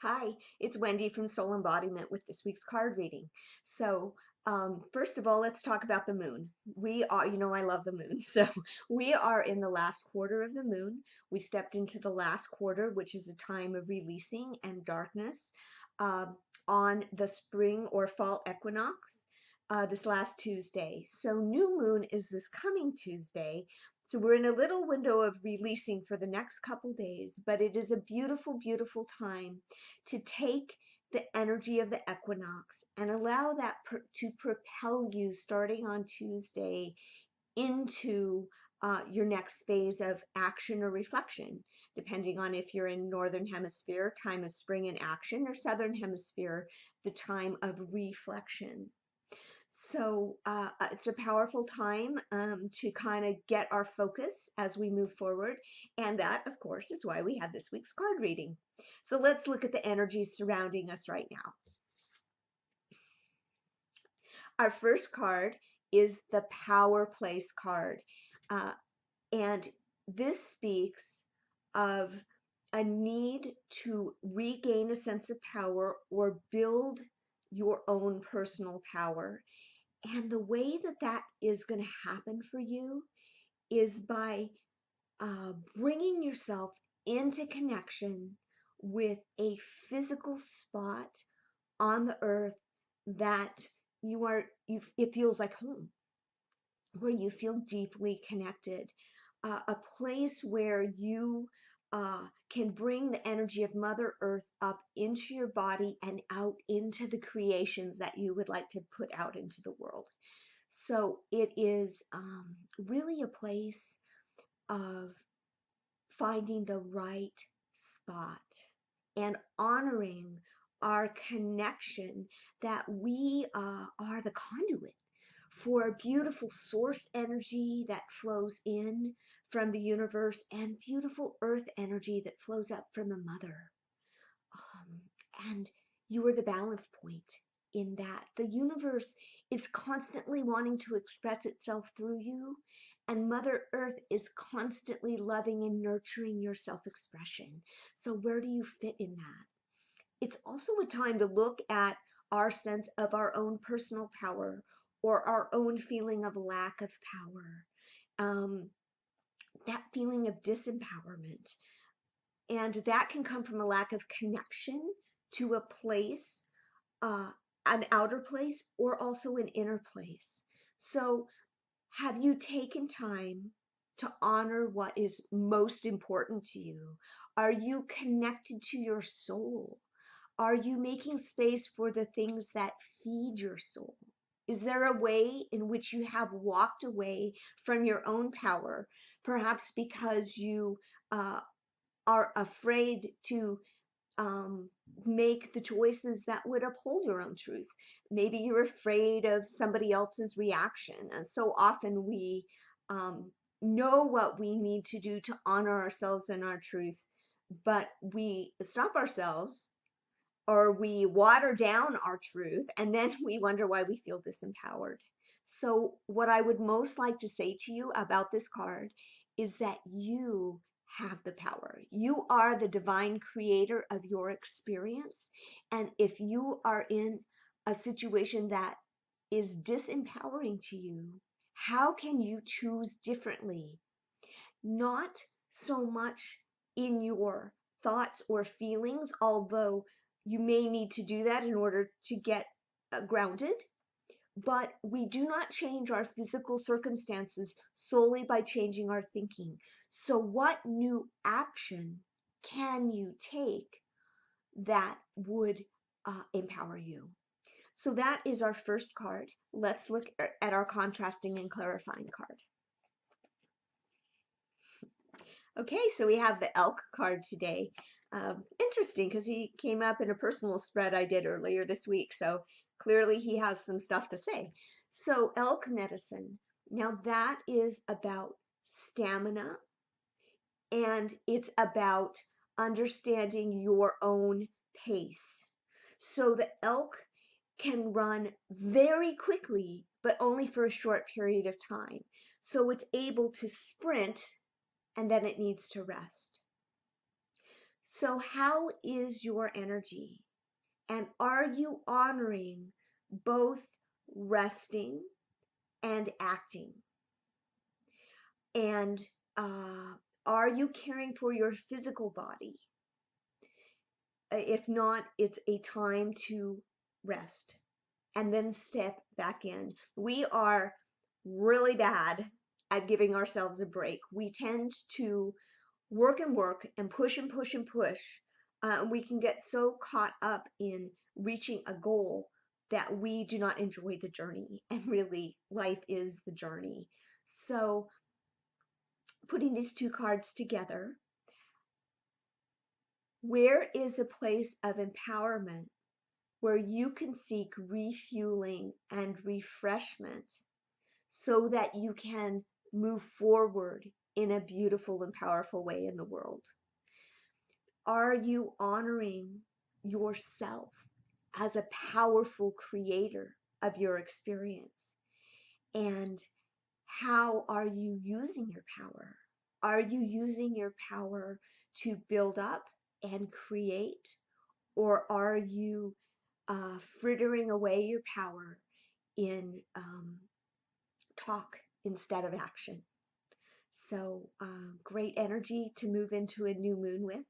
Hi, it's Wendy from Soul Embodiment with this week's card reading. First of all, let's talk about the moon. I love the moon. So, we are in the last quarter of the moon. We stepped into the last quarter, which is a time of releasing and darkness, um, on the spring or fall equinox, this last Tuesday. So, new moon is this coming Tuesday. So we're in a little window of releasing for the next couple days, but it is a beautiful, beautiful time to take the energy of the equinox and allow that to propel you starting on Tuesday into your next phase of action or reflection, depending on if you're in Northern Hemisphere, time of spring and action, or Southern Hemisphere, the time of reflection. So it's a powerful time to kind of get our focus as we move forward. And that, of course, is why we have this week's card reading. So let's look at the energies surrounding us right now. Our first card is the Power Place card. Uh, and this speaks of a need to regain a sense of power or build your own personal power. And the way that that is going to happen for you is by bringing yourself into connection with a physical spot on the earth that it feels like home, where you feel deeply connected, a place where you can bring the energy of Mother Earth up into your body and out into the creations that you would like to put out into the world. So it is really a place of finding the right spot and honoring our connection that we are the conduit for beautiful source energy that flows in from the universe and beautiful earth energy that flows up from the mother. And you are the balance point in that. The universe is constantly wanting to express itself through you, and Mother Earth is constantly loving and nurturing your self expression. So, where do you fit in that? It's also a time to look at our sense of our own personal power or our own feeling of lack of power, that feeling of disempowerment. And that can come from a lack of connection to a place, uh, an outer place, or also an inner place. So, have you taken time to honor what is most important to you? Are you connected to your soul? Are you making space for the things that feed your soul? Is there a way in which you have walked away from your own power, perhaps because you uh, are afraid to um, make the choices that would uphold your own truth? Maybe you're afraid of somebody else's reaction. And so often we um, know what we need to do to honor ourselves and our truth, but we stop ourselves or we water down our truth, and then we wonder why we feel disempowered. So, what I would most like to say to you about this card is that you have the power. You are the divine creator of your experience. And if you are in a situation that is disempowering to you, how can you choose differently? Not so much in your thoughts or feelings, although you may need to do that in order to get grounded. But we do not change our physical circumstances solely by changing our thinking. So, what new action can you take that would empower you? So, that is our first card. Let's look at our contrasting and clarifying card. Okay, so we have the elk card today. Interesting because he came up in a personal spread I did earlier this week. So clearly he has some stuff to say. So, elk medicine. Now, that is about stamina and it's about understanding your own pace. So, the elk can run very quickly, but only for a short period of time. So, it's able to sprint and then it needs to rest. So how is your energy? And are you honoring both resting and acting? And are you caring for your physical body? If not, it's a time to rest and then step back in. We are really bad at giving ourselves a break. We tend to work and work and push and push and push. We can get so caught up in reaching a goal that we do not enjoy the journey. And really, life is the journey. So, putting these two cards together, where is the place of empowerment where you can seek refueling and refreshment so that you can move forward in a beautiful and powerful way in the world? Are you honoring yourself as a powerful creator of your experience? And how are you using your power? Are you using your power to build up and create? Or are you frittering away your power in talk instead of action? So great energy to move into a new moon with.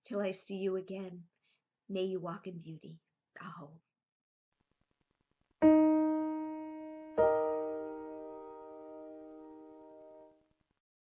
Till I see you again, may you walk in beauty. Aho.